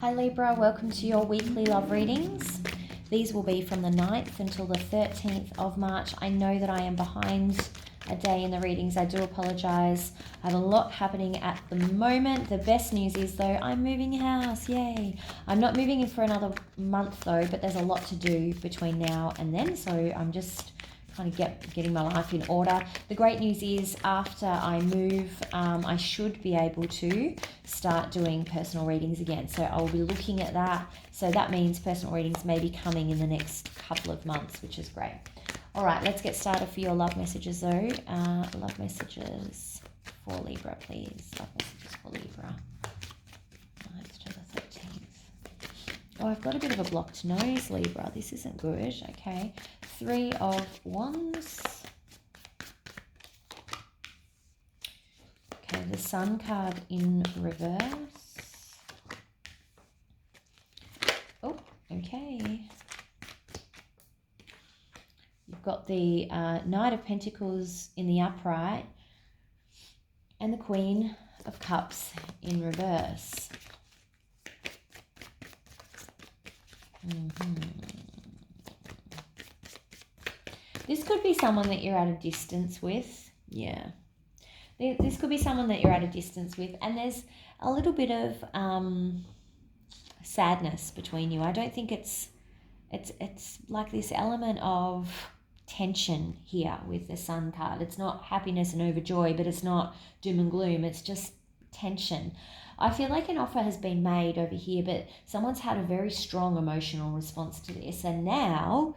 Hi Libra, welcome to your weekly love readings. These will be from the 9th until the 13th of March. I know that I am behind a day in the readings. I do apologise. I have a lot happening at the moment. The best news is though, I'm moving house. Yay. I'm not moving in for another month though, but there's a lot to do between now and then. So I'm just kind of getting my life in order. The great news is after I move, I should be able to start doing personal readings again. So I will be looking at that. So that means personal readings may be coming in the next couple of months, which is great. All right, let's get started for your love messages though. Love messages for Libra, please. Love messages for Libra. 9th to the 13th. Oh, I've got a bit of a blocked nose, Libra. This isn't good. Okay. 3 of Wands. Okay, the Sun card in reverse. Oh, okay. You've got the Knight of Pentacles in the upright and the Queen of Cups in reverse. This could be someone that you're at a distance with. Yeah. This could be someone that you're at a distance with. And there's a little bit of sadness between you. I don't think it's like this element of tension here with the Sun card. It's not happiness and overjoy, but it's not doom and gloom. It's just tension. I feel like an offer has been made over here, but someone's had a very strong emotional response to this. And now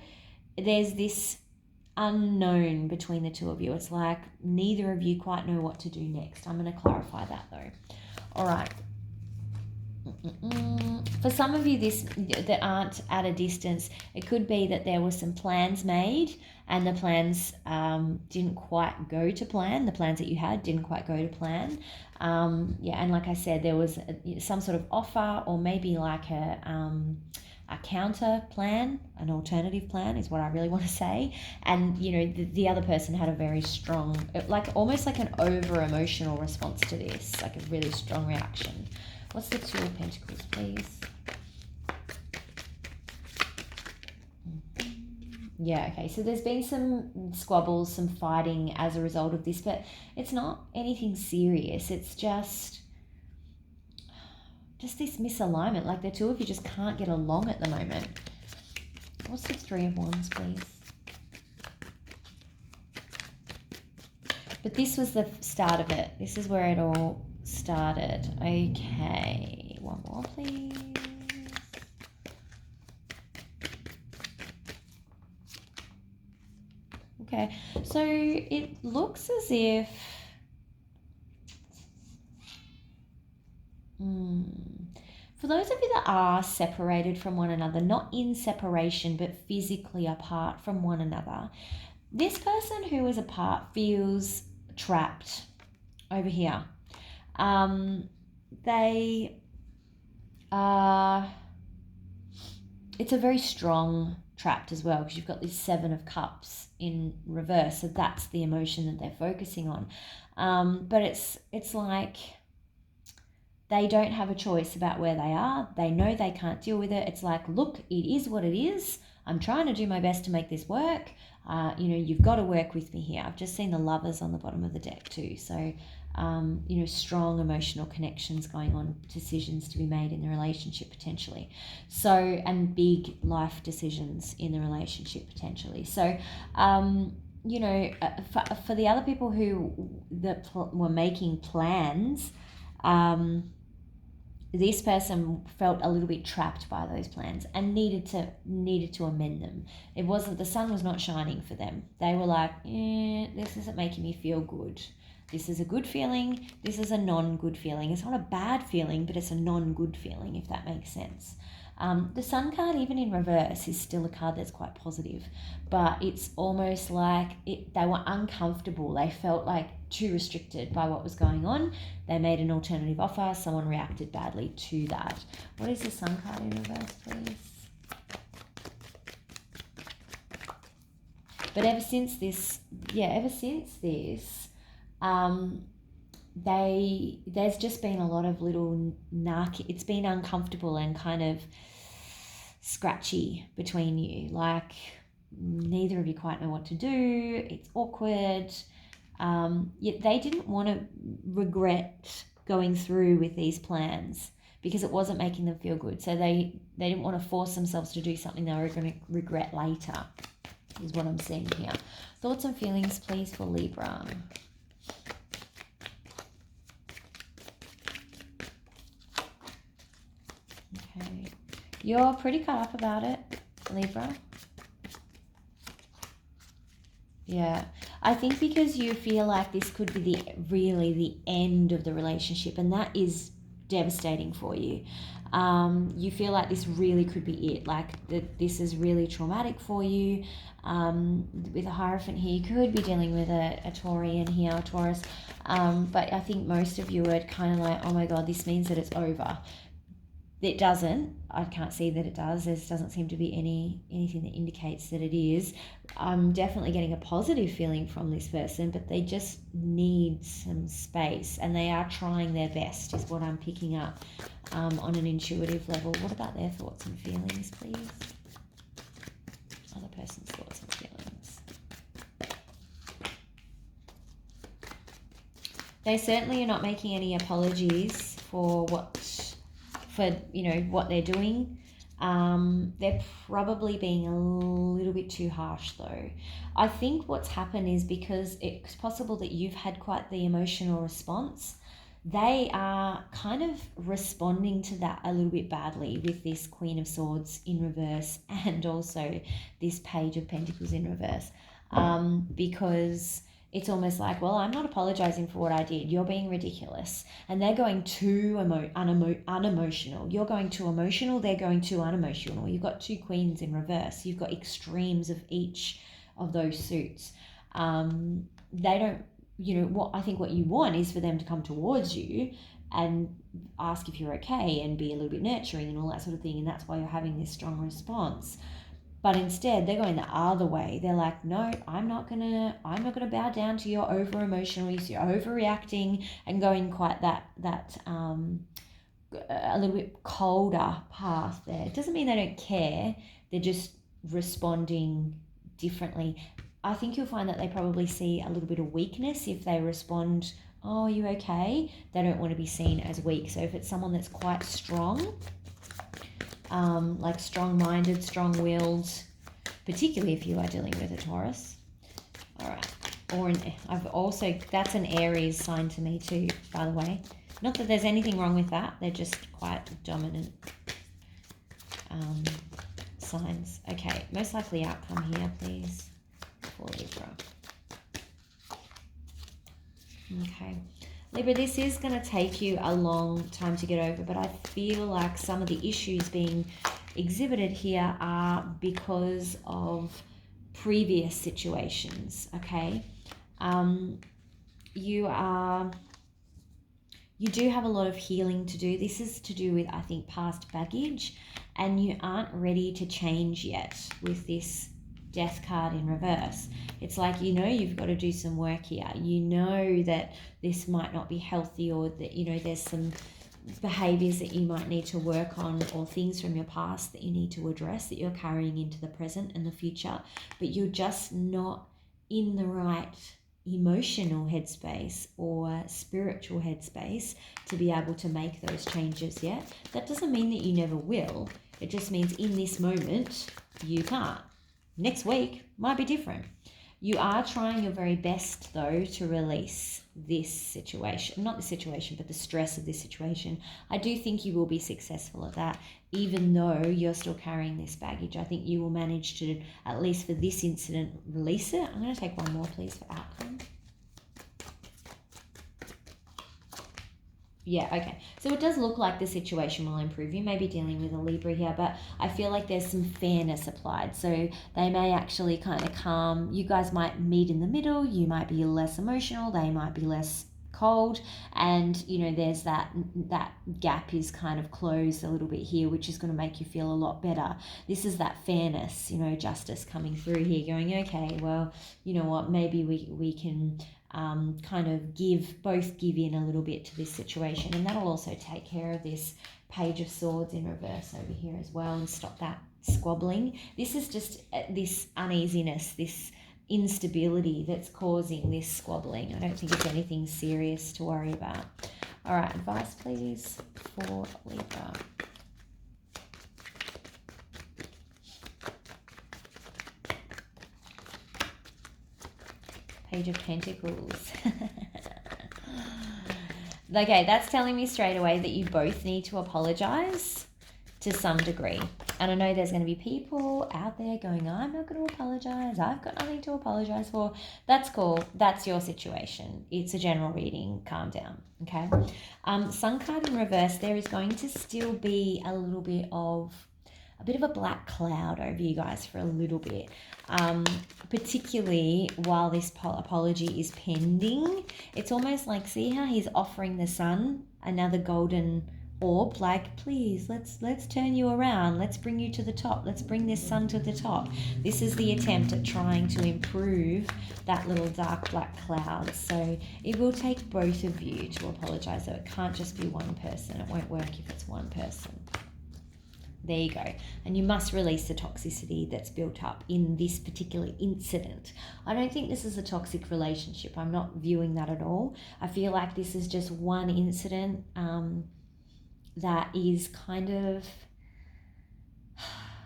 there's this unknown between the two of you. It's like neither of you quite know what to do next. I'm going to clarify that though. All right. For some of you that aren't at a distance, it could be that there were some plans made and the plans didn't quite go to plan. The plans that you had didn't quite go to plan. And like I said, there was some sort of offer or maybe like a counter plan, an alternative plan is what I really want to say. And, you know, the other person had a very strong, like almost like an over emotional response to this, like a really strong reaction. What's the Two of Pentacles, please? Yeah, okay. So there's been some squabbles, some fighting as a result of this, but it's not anything serious. It's just this misalignment. Like the two of you just can't get along at the moment. What's the Three of Wands, please? But this was the start of it. This is where it all started. Okay, one more please. Okay, so it looks as if for those of you that are separated from one another, not in separation but physically apart from one another, this person who is apart feels trapped over here. They are, it's a very strong trapped as well because you've got this Seven of Cups in reverse, so that's the emotion that they're focusing on. But it's like they don't have a choice about where they are. They know they can't deal with it. It's like, look, it is what it is. I'm trying to do my best to make this work. You've got to work with me here. I've just seen the Lovers on the bottom of the deck too. So, strong emotional connections going on, decisions to be made in the relationship potentially. So, and big life decisions in the relationship potentially. So, for the other people who were making plans, this person felt a little bit trapped by those plans and needed to amend them. It wasn't, the sun was not shining for them. They were like, this isn't making me feel good. This is a good feeling. This is a non-good feeling. It's not a bad feeling, but it's a non-good feeling, if that makes sense. The Sun card, even in reverse, is still a card that's quite positive, but it's almost like they were uncomfortable. They felt like too restricted by what was going on. They made an alternative offer. Someone reacted badly to that. What is the Sun card in reverse, please? But ever since this, there's just been a lot of little it's been uncomfortable and kind of scratchy between you. Like neither of you quite know what to do. It's awkward. Yet they didn't want to regret going through with these plans because it wasn't making them feel good. So they didn't want to force themselves to do something they were going to regret later, is what I'm seeing here. Thoughts and feelings, please, for Libra. Okay. You're pretty cut up about it, Libra. Yeah. I think because you feel like this could be really the end of the relationship, and that is devastating for you. You feel like this really could be it, like this is really traumatic for you. With a Hierophant here, you could be dealing with a Taurian here, a Taurus, but I think most of you are kind of like, oh my God, this means that it's over. It doesn't. I can't see that it does. There doesn't seem to be anything that indicates that it is. I'm definitely getting a positive feeling from this person, but they just need some space, and they are trying their best, is what I'm picking up on an intuitive level. What about their thoughts and feelings, please? Other person's thoughts and feelings. They certainly are not making any apologies for what they're doing. They're probably being a little bit too harsh though. I think what's happened is because it's possible that you've had quite the emotional response. They are kind of responding to that a little bit badly with this Queen of Swords in reverse and also this Page of Pentacles in reverse, because it's almost like, well, I'm not apologizing for what I did. You're being ridiculous. And they're going too unemotional. You're going too emotional. They're going too unemotional. You've got two queens in reverse. You've got extremes of each of those suits. They don't, I think what you want is for them to come towards you and ask if you're okay and be a little bit nurturing and all that sort of thing. And that's why you're having this strong response. But instead, they're going the other way. They're like, no, I'm not gonna bow down to your over emotional, you're overreacting and going quite that a little bit colder path there. It doesn't mean they don't care. They're just responding differently. I think you'll find that they probably see a little bit of weakness if they respond, oh, are you okay? They don't want to be seen as weak. So if it's someone that's quite strong, like strong-minded, strong-willed, particularly if you are dealing with a Taurus. All right. That's an Aries sign to me too, by the way. Not that there's anything wrong with that. They're just quite dominant signs. Okay, most likely outcome here, please, for Libra. Okay. Libra, this is going to take you a long time to get over, but I feel like some of the issues being exhibited here are because of previous situations, okay? You do have a lot of healing to do. This is to do with, I think, past baggage, and you aren't ready to change yet with this Death card in reverse. It's like, you've got to do some work here. You know that this might not be healthy, or that, there's some behaviors that you might need to work on, or things from your past that you need to address that you're carrying into the present and the future, but you're just not in the right emotional headspace or spiritual headspace to be able to make those changes yet. That doesn't mean that you never will. It just means in this moment you can't. Next week might be different. You are trying your very best, though, to release this situation. Not the situation, but the stress of this situation. I do think you will be successful at that, even though you're still carrying this baggage. I think you will manage to, at least for this incident, release it. I'm going to take one more, please, for outcome. Yeah, okay. So it does look like the situation will improve. You may be dealing with a Libra here, but I feel like there's some fairness applied. So they may actually kind of calm. You guys might meet in the middle. You might be less emotional. They might be less cold. And, there's that gap is kind of closed a little bit here, which is going to make you feel a lot better. This is that fairness, justice coming through here, going, okay, well, you know what, maybe we can kind of both give in a little bit to this situation, and that'll also take care of this Page of Swords in reverse over here as well and stop that squabbling. This is just this uneasiness, this instability that's causing this squabbling. I don't think it's anything serious to worry about. All right, advice please for Libra. Page of Pentacles. Okay, that's telling me straight away that you both need to apologize to some degree. And I know there's going to be people out there going, I'm not going to apologize. I've got nothing to apologize for. That's cool. That's your situation. It's a general reading. Calm down. Okay. Sun card in reverse, there is going to still be a bit of a black cloud over you guys for a little bit, particularly while this apology is pending. It's almost like, see how he's offering the sun another golden orb, like, please, let's turn you around, let's bring you to the top, let's bring this sun to the top. This is the attempt at trying to improve that little dark black cloud. So it will take both of you to apologize, so it can't just be one person. It won't work if it's one person. There you go. And you must release the toxicity that's built up in this particular incident. I don't think this is a toxic relationship. I'm not viewing that at all. I feel like this is just one incident that is kind of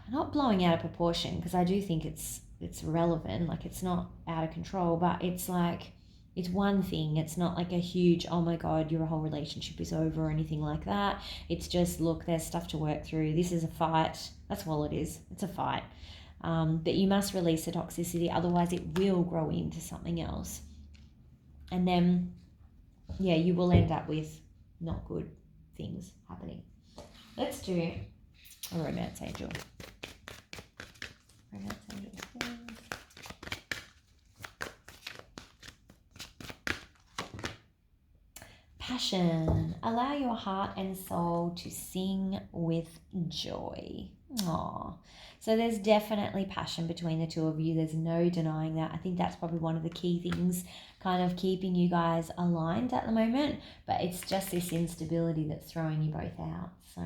not blowing out of proportion, because I do think it's relevant. Like, it's not out of control, but it's like, it's one thing. It's not like a huge, oh my God, your whole relationship is over or anything like that. It's just, look, there's stuff to work through. This is a fight. That's all it is. It's a fight. But you must release the toxicity. Otherwise, it will grow into something else. And then, yeah, you will end up with not good things happening. Let's do a romance angel. Romance angel, please. Passion. Allow your heart and soul to sing with joy. Aww. So there's definitely passion between the two of you. There's no denying that. I think that's probably one of the key things kind of keeping you guys aligned at the moment. But it's just this instability that's throwing you both out. So,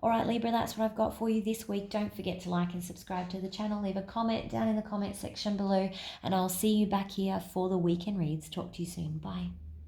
all right, Libra, that's what I've got for you this week. Don't forget to like and subscribe to the channel. Leave a comment down in the comment section below. And I'll see you back here for the weekend reads. Talk to you soon. Bye.